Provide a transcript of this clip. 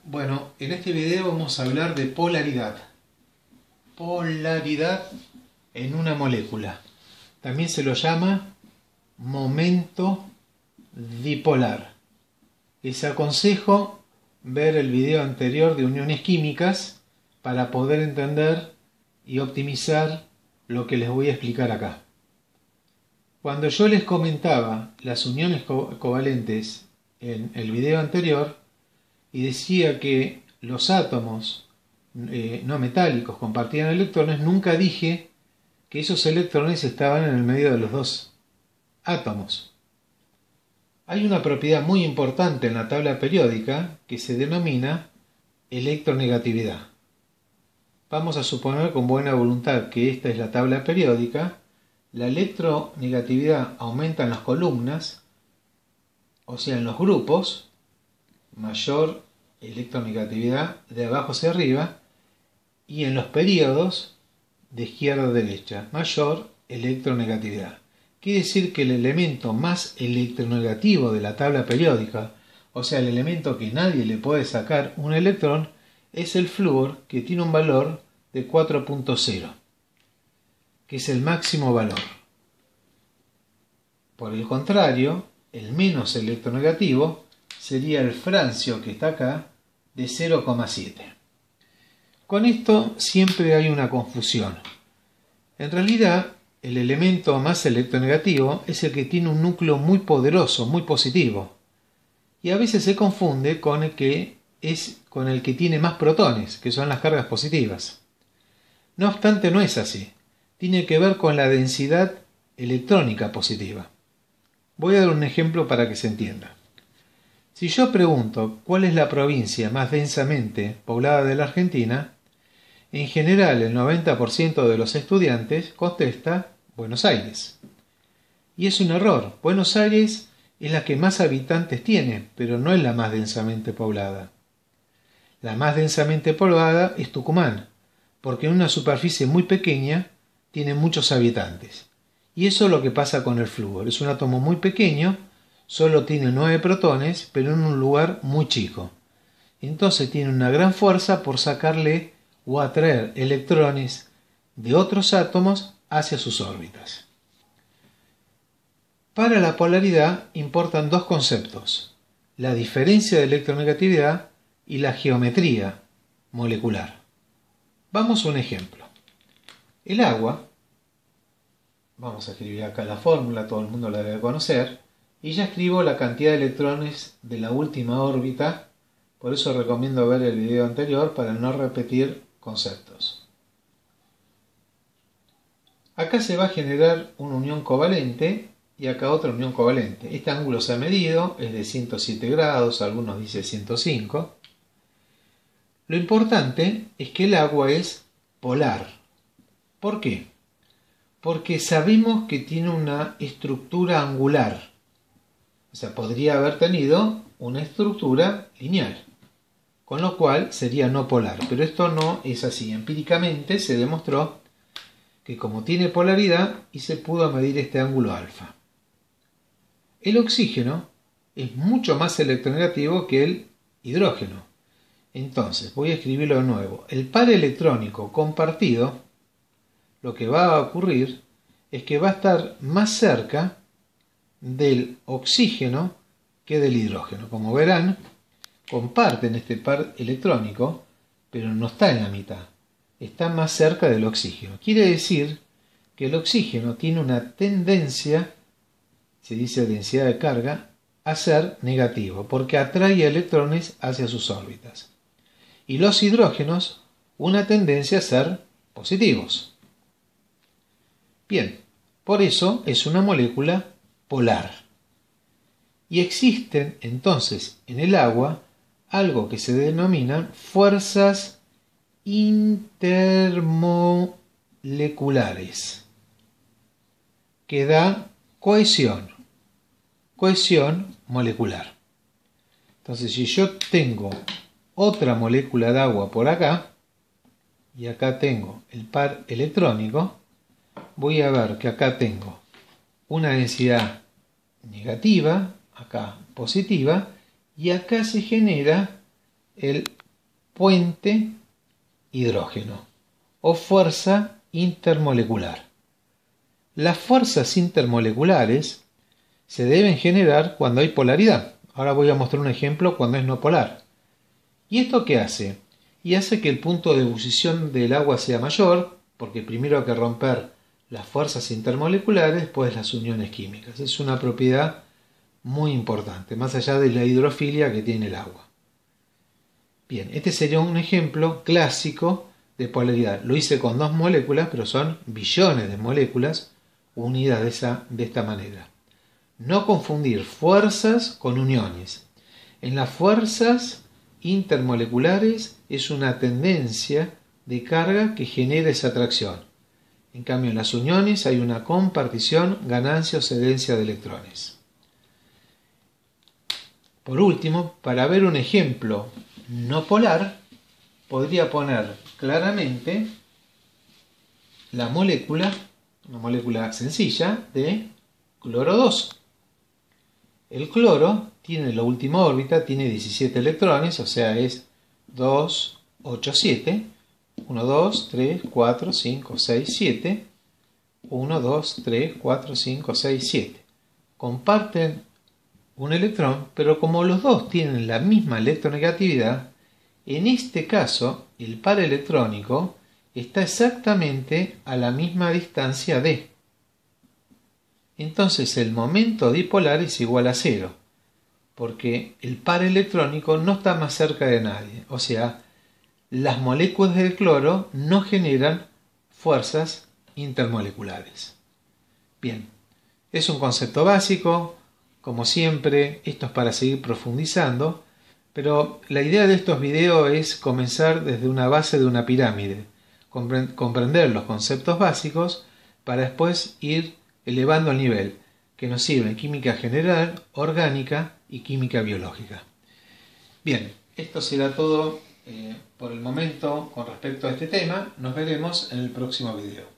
Bueno, en este video vamos a hablar de polaridad. Polaridad en una molécula. También se lo llama momento dipolar. Les aconsejo ver el video anterior de uniones químicas para poder entender y optimizar lo que les voy a explicar acá. Cuando yo les comentaba las uniones covalentes en el video anterior, y decía que los átomos no metálicos compartían electrones, nunca dije que esos electrones estaban en el medio de los dos átomos. Hay una propiedad muy importante en la tabla periódica que se denomina electronegatividad. Vamos a suponer con buena voluntad que esta es la tabla periódica. La electronegatividad aumenta en las columnas, o sea en los grupos, mayor electronegatividad de abajo hacia arriba, y en los períodos de izquierda a derecha, mayor electronegatividad. Quiere decir que el elemento más electronegativo de la tabla periódica, o sea el elemento que nadie le puede sacar un electrón, es el flúor, que tiene un valor de 4.0, que es el máximo valor. Por el contrario, el menos electronegativo sería el francio, que está acá, de 0,7. Con esto siempre hay una confusión. En realidad, el elemento más electronegativo es el que tiene un núcleo muy poderoso, muy positivo. Y a veces se confunde con el que tiene más protones, que son las cargas positivas. No obstante, no es así. Tiene que ver con la densidad electrónica positiva. Voy a dar un ejemplo para que se entienda. Si yo pregunto cuál es la provincia más densamente poblada de la Argentina, en general el 90% de los estudiantes contesta Buenos Aires. Y es un error. Buenos Aires es la que más habitantes tiene, pero no es la más densamente poblada. La más densamente poblada es Tucumán, porque en una superficie muy pequeña tiene muchos habitantes. Y eso es lo que pasa con el flúor. Es un átomo muy pequeño, solo tiene 9 protones, pero en un lugar muy chico. Entonces tiene una gran fuerza por sacarle o atraer electrones de otros átomos hacia sus órbitas. Para la polaridad importan dos conceptos: la diferencia de electronegatividad y la geometría molecular. Vamos a un ejemplo. El agua, vamos a escribir acá la fórmula, todo el mundo la debe conocer, y ya escribo la cantidad de electrones de la última órbita, por eso recomiendo ver el video anterior para no repetir conceptos. Acá se va a generar una unión covalente y acá otra unión covalente. Este ángulo se ha medido, es de 107 grados, algunos dicen 105. Lo importante es que el agua es polar. ¿Por qué? Porque sabemos que tiene una estructura angular. O sea, podría haber tenido una estructura lineal, con lo cual sería no polar. Pero esto no es así. Empíricamente se demostró que como tiene polaridad y se pudo medir este ángulo alfa. El oxígeno es mucho más electronegativo que el hidrógeno. Entonces, voy a escribirlo de nuevo. El par electrónico compartido, lo que va a ocurrir es que va a estar más cerca del oxígeno que del hidrógeno. Como verán, comparten este par electrónico, pero no está en la mitad. Está más cerca del oxígeno. Quiere decir que el oxígeno tiene una tendencia, se dice densidad de carga, a ser negativo, porque atrae electrones hacia sus órbitas. Y los hidrógenos, una tendencia a ser positivos. Bien, por eso es una molécula polar. Y existen entonces en el agua algo que se denominan fuerzas intermoleculares, que da cohesión molecular. Entonces, si yo tengo otra molécula de agua por acá, y acá tengo el par electrónico, voy a ver que acá tengo una densidad negativa, acá positiva, y acá se genera el puente hidrógeno o fuerza intermolecular. Las fuerzas intermoleculares se deben generar cuando hay polaridad. Ahora voy a mostrar un ejemplo cuando es no polar. ¿Y esto qué hace? Y hace que el punto de ebullición del agua sea mayor, porque primero hay que romper las fuerzas intermoleculares, después las uniones químicas. Es una propiedad muy importante, más allá de la hidrofilia que tiene el agua. Bien, este sería un ejemplo clásico de polaridad. Lo hice con dos moléculas, pero son billones de moléculas unidas de esta manera. No confundir fuerzas con uniones. En las fuerzas intermoleculares es una tendencia de carga que genera esa atracción. En cambio, en las uniones hay una compartición, ganancia o cedencia de electrones. Por último, para ver un ejemplo no polar, podría poner claramente la molécula, una molécula sencilla, de cloro 2. El cloro tiene la última órbita, tiene 17 electrones, o sea es 2, 8, 7. 1, 2, 3, 4, 5, 6, 7. 1, 2, 3, 4, 5, 6, 7. Comparten un electrón, pero como los dos tienen la misma electronegatividad, en este caso el par electrónico está exactamente a la misma distancia d. Entonces el momento dipolar es igual a 0, porque el par electrónico no está más cerca de nadie, o sea, las moléculas del cloro no generan fuerzas intermoleculares. Bien, es un concepto básico, como siempre, esto es para seguir profundizando, pero la idea de estos videos es comenzar desde una base de una pirámide, comprender los conceptos básicos para después ir elevando el nivel, que nos sirve en química general, orgánica y química biológica. Bien, esto será todo por el momento con respecto a este tema. Nos veremos en el próximo video.